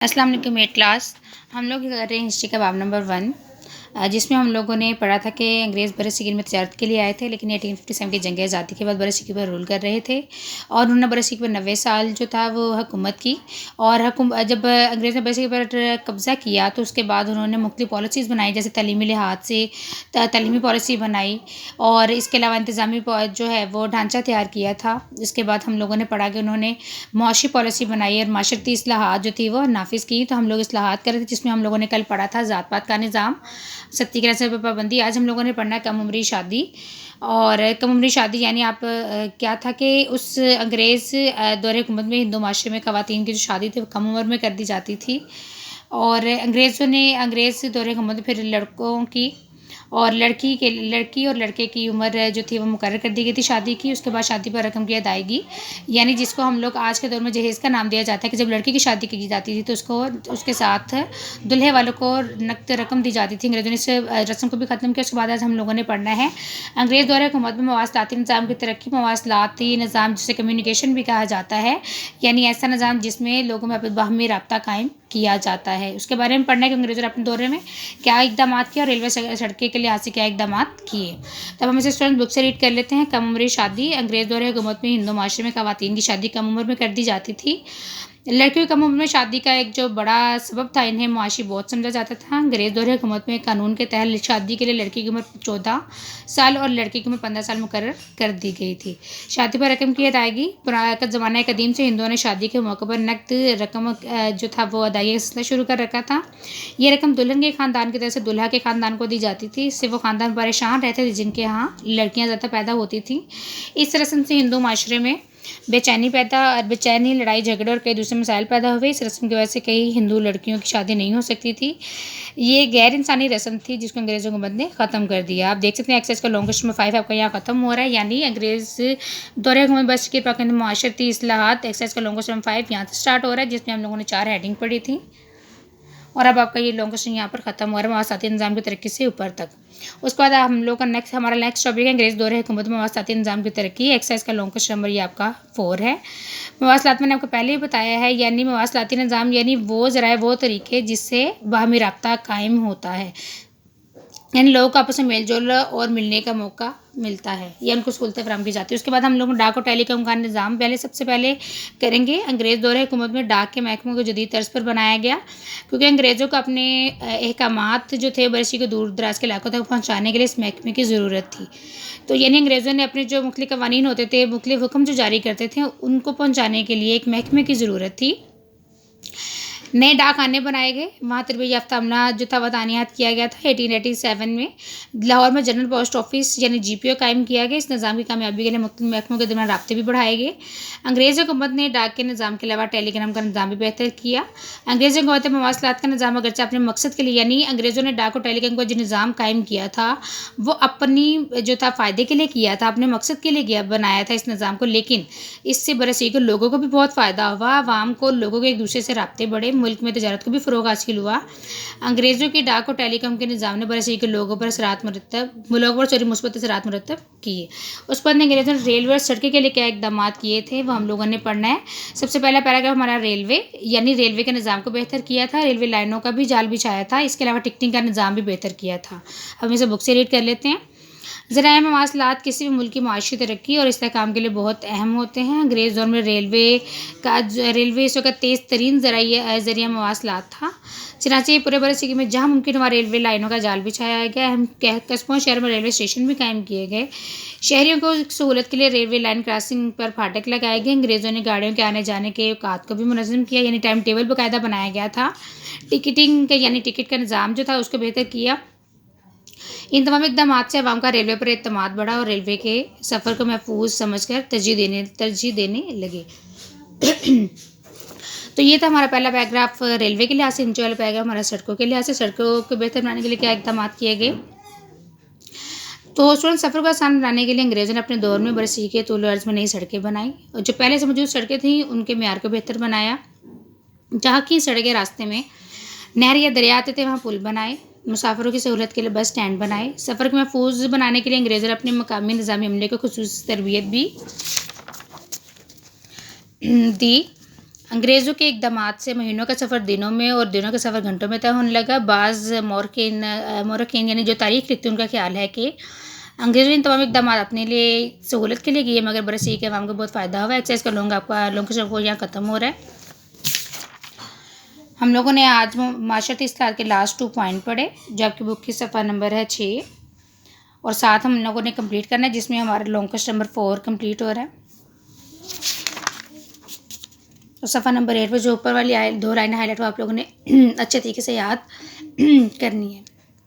अस्सलाम वालेकुम eight class. हम लोग कर रहे हैं हिस्ट्री का बाब नंबर 1, जिसमें हम लोगों ने पढ़ा था कि अंग्रेज़ बर सग़ीर में तजारत के लिए आए थे, लेकिन 1857 की जंग आज़ादी के बाद बर सग़ीर पर रूल कर रहे थे और उन्होंने बर सग़ीर पर 90 साल जो था वो हुकूमत की। और जब अंग्रेज़ ने बर सग़ीर पर कब्ज़ा किया तो उसके बाद उन्होंने मुख्तलिफ़ पॉलिसीज़ बनाई, जैसे तलीमी लिहाज से तलीमी पॉलिसी बनाई और इसके अलावा इंतज़ामी जो है वो ढांचा तैयार किया था। इसके बाद हम लोगों ने पढ़ा कि उन्होंने मुआशी पॉलिसी बनाई और माशरती इस्लाहात जो थी वो नाफिज़ की। तो हम लोग इस्लाहात कर रहे थे, जिसमें हम लोगों ने कल पढ़ा था ज़ात पात का निज़ाम, सत्ती की नस्ल पर पाबंदी। आज हम लोगों ने पढ़ना है कम उम्री शादी। और कम उम्री शादी यानी आप क्या था कि उस अंग्रेज़ दौर हुकूमत में हिंदू माशरे में ख़वातीन की जो शादी थी वो कम उम्र में कर दी जाती थी। और अंग्रेज़ दौर हुकूमत में फिर लड़कों की और लड़की और लड़के की उम्र जो थी वो मुकर्रर कर दी गई थी शादी की। उसके बाद शादी पर रकम की अदायगी, यानी जिसको हम लोग आज के दौर में जहेज़ का नाम दिया जाता है, कि जब लड़की की शादी की जाती थी तो उसके साथ दुल्हे वालों को नकद रकम दी जाती थी। अंग्रेज़ों ने इस रस्म को भी ख़त्म किया। उसके बाद आज हम लोगों ने पढ़ना है अंग्रेज़ दौर हुकूमत में मवासलाती निज़ाम की तरक्की। मवासलाती निज़ाम जिसे कम्युनिकेशन भी कहा जाता है, यानी ऐसा निज़ाम जिसमें लोगों में आपस बाहमी राब्ता कायम किया जाता है। उसके बारे में पढ़ना है कि अंग्रेज़ों ने अपने दौरे में क्या इक़दाम किए और रेलवे सड़कें के लिहाज से क्या इक़दाम किए। तब हम इसे स्टूडेंट बुक से रीड कर लेते हैं। कम उम्री शादी। अंग्रेज़ दौर हुकूमत में हिंदू माशरे में ख़वातीन की शादी कम उम्र में कर दी जाती थी। लड़कियों की कम उम्र में शादी का एक जो बड़ा सबब था, इन्हें मुआशी बोझ समझा जाता था। अंग्रेज़ दौर हुकूमत में कानून के तहत शादी के लिए लड़की की उम्र 14 साल और लड़के की उम्र 15 साल मुकर्रर कर दी गई थी। शादी पर रकम की अदायगी। ज़माना कदीम से हिंदुओं ने शादी के मौके पर नकद रकम जो था वो अदायगी का सिलसिला शुरू कर रखा था। ये रकम दुल्हन के ख़ानदान की तरफ से दुल्हा के ख़ानदान को दी जाती थी। इससे वो ख़ानदान परेशान रहते थे जिनके यहाँ लड़कियाँ ज़्यादा पैदा होती थीं। इस रस्म से हिंदू माशरे में बेचैनी, लड़ाई झगड़े और कई दूसरे मसाइल पैदा हुए। इस रस्म की वजह से कई हिंदू लड़कियों की शादी नहीं हो सकती थी। ये गैर इंसानी रस्म थी जिसको अंग्रेज़ों हुकूमत ने ख़त्म कर दिया। आप देख सकते हैं एक्सरसाइज का लॉन्ग क्वेश्चन 5 आपका यहाँ ख़त्म हो रहा है, यानी अंग्रेज़ दौर हुकूमत बस के पाकिस्तान मुआशरती इस्लाहात। एक्सरसाइज का लॉन्ग क्वेश्चन 5 यहाँ से स्टार्ट हो रहा है, जिसमें हम लोगों ने 4 हेडिंग पढ़ी थी और अब आपका ये लॉन्ग क्वेश्चन यहाँ पर ख़त्म हो रहा है मवासलाती निज़ाम की तरक्की से ऊपर तक। उसके बाद हम लोग का हमारा नेक्स्ट टॉपिक है अंग्रेज़ दौर हुकूमत में मवासलाती निज़ाम की तरक्की। एक्सरसाइज का लॉन्ग क्वेश्चन नंबर ये आपका 4 है। मवासलात मैंने आपको पहले ही बताया है, यानी मवासलाती निज़ाम यानी वो ज़राए वो तरीके जिससे बाहमी राब्ता कायम होता है, यानी लोगों को आपस में मेल जोल और मिलने का मौका मिलता है, या उनको सहूलतें फराहम की जाती है। उसके बाद हम लोग डाक और टेलीकॉम का निज़ाम सबसे पहले करेंगे। अंग्रेज़ दौर हुकूमत में डाक के महकमे को जदीद तर्ज पर बनाया गया, क्योंकि अंग्रेज़ों को अपने अहकामात जो थे बरसी को दूर दराज के इलाकों तक पहुँचाने के लिए इस महकमे की ज़रूरत थी। तो यानी अंग्रेज़ों ने अपने जो मुख्तलिफ कवानीन होते थे, मुख्तलिफ हुक्म जो जारी करते थे, उनको पहुँचाने के लिए एक महकमे की ज़रूरत थी। नए डाक खाने बनाए गए। वहाँ तरबियत याफ्ता अमला जो था वह तानीयात किया गया था। 1887 में लाहौर में जनरल पोस्ट ऑफिस यानी GPO कायम किया गया। इस निज़ाम की कामयाबी के लिए मुख्तलिफ महकमों के दरमियान राब्ते भी बढ़ाए गए। अंग्रेज़ हुकूमत ने डाक के निज़ाम के अलावा टेलीग्राम का निज़ाम भी बेहतर किया। अंग्रेज़ हुकूमत ने मवासलात का निज़ाम अगरचे अपने मकसद के लिए, यानी अंग्रेज़ों ने डाक और टेलीग्राम का जो निज़ाम कायम किया था वो अपनी जो था फ़ायदे के लिए किया था, अपने मकसद के लिए बनाया था इस निज़ाम को, लेकिन इससे बरसी के लोगों को भी बहुत फ़ायदा हुआ। आवाम को, लोगों के एक दूसरे से राब्ते बढ़े, मुल्क में तजारत को भी फ़रोग़ हासिल हुआ। अंग्रेज़ों की डाक और टेलीकॉम के निज़ाम ने बरसी के लोगों पर मुस्बत असरात मुरतब किए। उस पर अंग्रेज़ों ने रेलवे और सड़कें के लिए क्या इक़दाम किए थे वो हम लोगों ने पढ़ना है। सबसे पहला पैराग्राफ हमारा रेलवे, यानी रेलवे के निज़ाम को बेहतर किया था, रेलवे लाइनों का भी जाल बिछाया था। इसके अलावा टिकटिंग का निज़ाम भी बेहतर किया था। हम इसे बुक से रीड कर लेते हैं। ज़राए मवासलात किसी भी मुल्क की माशी तरक्की और इस्तेहकाम के लिए बहुत अहम होते हैं। अंग्रेज़ दौर में रेलवे इस वक्त तेज़ तरीन ज़रिया मवासलात था। चनाचे पूरे बरसग़ीर में जहाँ मुमकिन वहाँ रेलवे लाइनों का जाल बिछाया गया। अहम कस्बों शहर में रेलवे स्टेशन भी कायम किए गए। शहरियों को सहूलत के लिए रेलवे लाइन क्रॉसिंग पर फाटक लगाए गए। अंग्रेज़ों ने गाड़ियों के आने जाने के औकात को भी मुनज़्ज़म किया, यानी टाइम टेबल बाकायदा बनाया गया था। टिकटिंग का यानी टिकट का निज़ाम जो था उसको बेहतर किया। इन तमाम इक़दाम से आवाम का रेलवे पर एतमाद बढ़ा और रेलवे के सफ़र को महफूज समझकर तरजीह देने लगे। तो ये था हमारा पहला पैराग्राफ रेलवे के लिहाज से। नीचे वाला पैराग्राफ हमारा सड़कों के लिहाज से। सड़कों को बेहतर बनाने के लिए क्या इक़दाम किए गए। तो स्टूडेंट सफ़र को आसान बनाने के लिए अंग्रेज़ों ने अपने दौर में बरसी के तूल अर्ज़ में नई सड़कें बनाई और जो पहले से मौजूद सड़कें थीं उनके मेयार को बेहतर बनाया। जहाँ की सड़कें रास्ते में नहर या दरिया आते थे वहाँ पुल बनाए। मुसाफिरों की सहूलत के लिए बस स्टैंड बनाए। सफ़र को महफूज बनाने के लिए अंग्रेज़ों ने अपने मकामी निज़ामी अमले को खुसूसी तरबियत भी दी। अंग्रेज़ों के इक़दामात से महीनों का सफ़र दिनों में और दिनों का सफ़र घंटों में तय होने लगा। बाज़ मौरख़ीन यानी जो तारीख़ लिखते हैं, उनका ख़्याल है कि अंग्रेज़ों ने इन तमाम इक़दामात अपने लिए सहूलत के लिए किए, मगर बरसीर के अवाम को बहुत फ़ायदा हुआ है। एक्साइज़ का लोगों का शौक़ यहाँ ख़त्म हो रहा है। हम लोगों ने आज माशरती इस्लाह के लास्ट 2 पॉइंट पढ़े, जो आपकी बुक की सफ़ा नंबर है 6 और 7 हम लोगों ने कंप्लीट करना है, जिसमें हमारा लॉन्ग क्वेश्चन नंबर 4 कंप्लीट हो रहा है। तो सफ़ा नंबर 8 पर जो ऊपर वाली 2 लाइनें हाईलाइट वो आप लोगों ने अच्छे तरीके से याद करनी है।